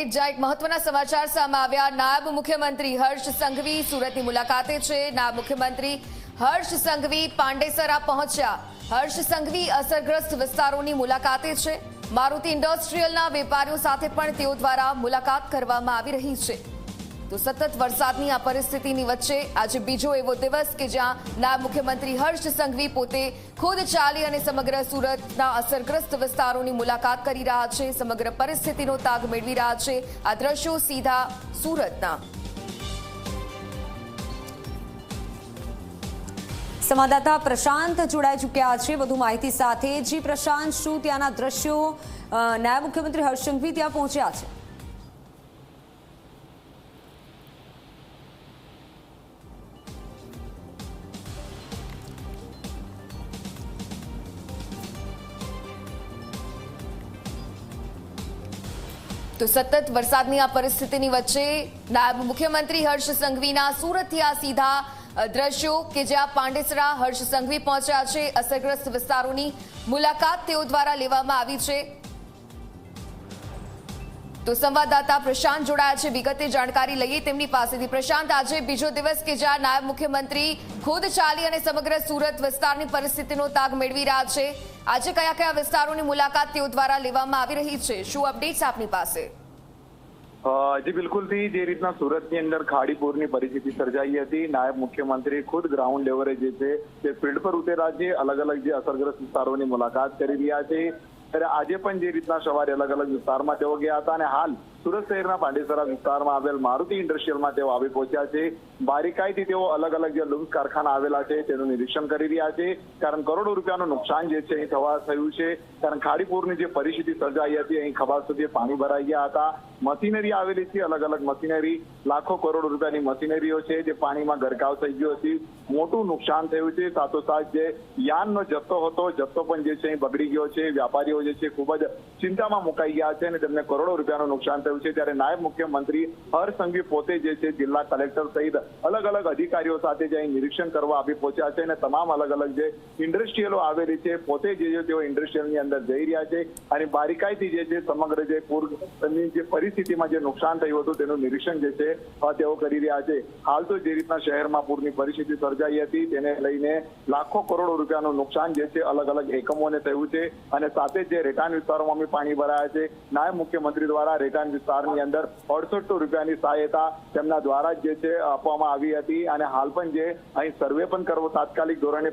Update જ્યાં એક મહત્વના સમાચાર સામે આવ્યા। નાયબ મુખ્યમંત્રી હર્ષ સંઘવી સુરતની મુલાકાતે છે। નાયબ મુખ્યમંત્રી હર્ષ સંઘવી પાંડેસરા પહોંચ્યા। હર્ષ સંઘવી અસરગ્રસ્ત વિસ્તારોની મુલાકાતે છે। મારુતિ ઇન્ડસ્ટ્રીયલના વેપારીઓ સાથે પણ તેઓ દ્વારા મુલાકાત કરવામાં આવી રહી છે। તો સતત વરસાદની આ પરિસ્થિતિની વચ્ચે આજે બીજો એવો દિવસ કે જ્યાં નાયબ મુખ્યમંત્રી હર્ષ સંઘવી પોતે ખુદ ચાલી અને સમગ્ર સુરતના અસરગ્રસ્ત વિસ્તારોની મુલાકાત કરી રહ્યા છે। સમગ્ર પરિસ્થિતિનો તાગ મેળવી રહ્યા છે। આ દ્રશ્યો સીધા સુરતના। સંવાદદાતા પ્રશાંત જોડાઈ ચૂક્યા છે વધુ માહિતી સાથે। જી પ્રશાંત, શું ત્યાંના દ્રશ્યો, નાયબ મુખ્યમંત્રી હર્ષ સંઘવી ત્યાં પહોંચ્યા છે? તો સતત વરસાદની આ પરિસ્થિતિની વચ્ચે નાયબ મુખ્યમંત્રી હર્ષ સંઘવીના સુરતથી આ સીધા દ્રશ્યો કે જ્યાં પાંડેસરા હર્ષ સંઘવી પહોંચ્યા છે। અસરગ્રસ્ત વિસ્તારોની મુલાકાત તેઓ દ્વારા લેવામાં આવી છે। તો સંવાદદાતા પ્રશાંત જોડાયા છે, વિગતે જાણકારી લઈએ તેમની પાસેથી। પ્રશાંત, આજે બીજો દિવસ કે જ્યાં નાયબ મુખ્યમંત્રી ખુદ ચાલી અને સમગ્ર સુરત વિસ્તારની પરિસ્થિતિનો તાગ મેળવી રહ્યા છે। આજે કયા કયા વિસ્તારોની મુલાકાત તેઓ દ્વારા લેવામાં આવી રહી છે? શું અપડેટ્સ આપની પાસે? જી બિલકુલ થી જે રીતના સુરતની અંદર ખાડીપુરની પરિસ્થિતિ સર્જાઈ હતી, નાયબ મુખ્યમંત્રી ખુદ ગ્રાઉન્ડ લેવલે જે છે તે ફિલ્ડ પર ઉતર્યા છે। અલગ અલગ જે અસરગ્રસ્ત વિસ્તારોની મુલાકાત કરી રહ્યા છે। ત્યારે આજે પણ જે રીતના સવારે અલગ અલગ વિસ્તારમાં તેઓ ગયા હતા અને હાલ સુરત શહેરના પાંડેસરા વિસ્તારમાં આવેલ મારુતિ ઇન્ડસ્ટ્રીયલમાં તેઓ આવી પહોંચ્યા છે। બારીકાઈથી તેઓ અલગ અલગ જે લુમ્સ કારખાના આવેલા છે તેનું નિરીક્ષણ કરી રહ્યા છે, કારણ કરોડો રૂપિયાનું નુકસાન જે છે અહીં થયું છે। કારણ ખાડીપુરની જે પરિસ્થિતિ સર્જાઈ હતી, અહીં ખભા સુધી પાણી ભરાઈ ગયા હતા। મશીનરી આવેલી છે, અલગ અલગ મશીનરી, લાખો કરોડ રૂપિયાની મશીનરીઓ છે જે પાણીમાં ગરકાવ થઈ ગયો હતી। મોટું નુકસાન થયું છે। સાથોસાથ જે યાનનો જથ્થો હતો, જથ્થો પણ જે છે અહીં બગડી ગયો છે। વ્યાપારીઓ જે છે ખૂબ જ ચિંતામાં મુકાઈ ગયા છે અને તેમને કરોડો રૂપિયાનું નુકસાન થયું છે। ત્યારે નાયબ મુખ્યમંત્રી હર્ષ સંઘવી પોતે જે છે જિલ્લા કલેક્ટર સહિત અલગ અલગ અધિકારીઓ સાથે જે અહીં નિરીક્ષણ કરવા આવી પહોંચ્યા છે અને તમામ અલગ અલગ જે ઇન્ડસ્ટ્રીયલો આવેલી છે પોતે જે તેઓ ઇન્ડસ્ટ્રીયલની અંદર જઈ રહ્યા છે અને બારીકાઈથી જે છે સમગ્ર જે પૂરની જે પરિસ્થિતિમાં જે નુકસાન થયું હતું તેનું નિરીક્ષણ જે છે તેઓ કરી રહ્યા છે। હાલ તો જે રીતના શહેરમાં પૂરની પરિસ્થિતિ સર્જાઈ હતી તેને લઈને લાખો કરોડો રૂપિયાનું નુકસાન જે છે અલગ અલગ એકમોને થયું છે અને સાથે જે રેટાન વિસ્તારોમાં બી પાણી ભરાયા છે। નાયબ મુખ્યમંત્રી દ્વારા રેટાન વિસ્તારની અંદર 68 રૂપિયાની સહાયતા તેમના દ્વારા જે છે આપવામાં આવી હતી અને હાલ પણ જે અહીં સર્વે પણ કરવો તાત્કાલિક ધોરણે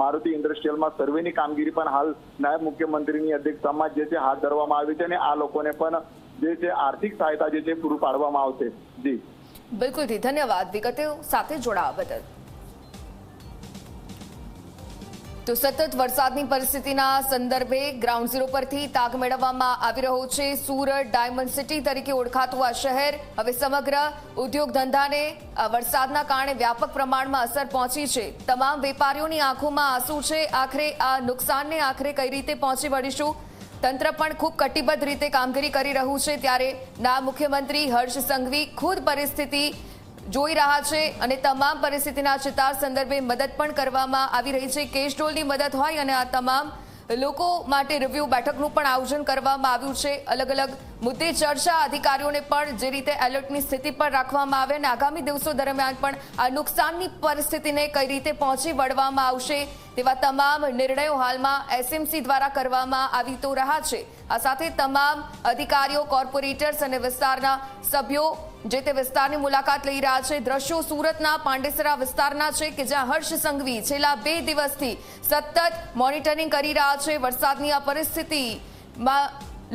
મારુતિ ઇન્ડસ્ટ્રીયલમાં સર્વેની કામગીરી પણ હાલ નાયબ મુખ્યમંત્રીની અધ્યક્ષતામાં જે છે હાથ ધરવામાં આવી છે અને આ લોકોને પણ જે છે આર્થિક સહાયતા જે છે પૂરું પાડવામાં આવશે। જી બિલકુલ, ધન્યવાદ વિગતે સાથે જોડાવા બદલ। તો સતત વરસાદની પરિસ્થિતિના સંદર્ભે ગ્રાઉન્ડ ઝીરો પરથી તાગ મેળવવામાં આવી રહ્યો છે। સુરત ડાયમંડ સિટી તરીકે ઓળખાતું આ શહેર હવે સમગ્ર ઉદ્યોગ ધંધાને વરસાદના કારણે વ્યાપક પ્રમાણમાં અસર પહોંચી છે। તમામ વેપારીઓની આંખોમાં આંસુ છે। આખરે આ નુકસાનને આખરે કઈ રીતે પહોંચી વળીશું? તંત્ર પણ ખૂબ કટિબદ્ધ રીતે કામગીરી કરી રહ્યું છે। ત્યારે નાયબ મુખ્યમંત્રી હર્ષ સંઘવી ખુદ પરિસ્થિતિ જોઈ રહ્યા છે અને તમામ પરિસ્થિતિના ચિતાર સંદર્ભે મદદ પણ કરવામાં આવી રહી છે। કેશડોલની મદદ હોય અને આ તમામ લોકો માટે રિવ્યુ બેઠકનું પણ આયોજન કરવામાં આવ્યું છે। અલગ અલગ મુદ્દે ચર્ચા, અધિકારીઓને પણ જે રીતે એલર્ટની સ્થિતિ પર રાખવામાં આવે અને આગામી દિવસો દરમિયાન પણ આ નુકસાનની પરિસ્થિતિને કઈ રીતે પહોંચી વળવામાં આવશે તેવા તમામ નિર્ણયો હાલમાં એસએમસી દ્વારા કરવામાં આવી તો રહ્યા છે। આ સાથે તમામ અધિકારીઓ, કોર્પોરેટર્સ અને વિસ્તારના સભ્યો જે તે વિસ્તારની મુલાકાત લઈ રહ્યા છે। દ્રશ્યો સુરતના પાંડેસરા વિસ્તારના છે કે જ્યાં હર્ષ સંઘવી છેલ્લા 2 દિવસથી સતત મોનિટરિંગ કરી રહ્યા છે। વરસાદની આ પરિસ્થિતિમાં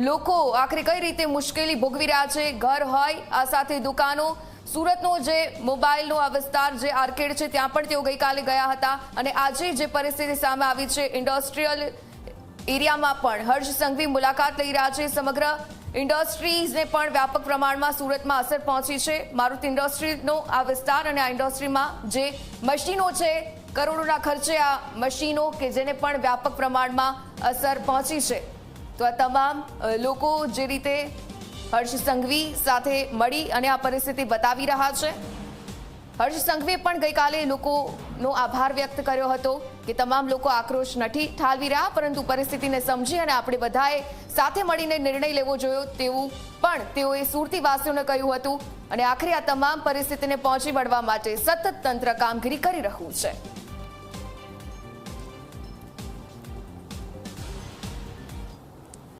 લોકો આખરે કઈ રીતે મુશ્કેલી ભોગવી રહ્યા છે, ઘર હોય, આ સાથે દુકાનો। સુરતનો જે મોબાઈલનો આ વિસ્તાર જે આર્કેડ છે ત્યાં પણ તેઓ ગઈકાલે ગયા હતા અને આજે જે પરિસ્થિતિ સામે આવી છે ઇન્ડસ્ટ્રીયલ એરિયામાં પણ હર્ષ સંઘવી મુલાકાત લઈ રહ્યા છે। સમગ્ર ઇન્ડસ્ટ્રીઝને પણ વ્યાપક પ્રમાણમાં સુરતમાં અસર પહોંચી છે। મારુતિ ઇન્ડસ્ટ્રીનો આ વિસ્તાર અને આ ઇન્ડસ્ટ્રીમાં જે મશીનો છે, કરોડોના ખર્ચે આ મશીનો કે જેને પણ વ્યાપક પ્રમાણમાં અસર પહોંચી છે। તો આ તમામ લોકો જે રીતે હર્ષ સંઘવી સાથે મળી અને આ પરિસ્થિતિ બતાવી રહ્યા છે હર્ષ સંઘવીએ પણ ગઈકાલે લોકોનો આભાર વ્યક્ત કર્યો હતો કે તમામ લોકો આક્રોશ નથી ઠાલવી રહ્યા, પરંતુ પરિસ્થિતિને સમજી અને આપણે બધાએ સાથે મળીને નિર્ણય લેવો જોઈએ તેવું પણ તેઓએ સુરતીવાસીઓને કહ્યું હતું. અને આખરે આ તમામ પરિસ્થિતિને પહોંચી વળવા માટે સતત તંત્ર કામગીરી કરી રહ્યું છે.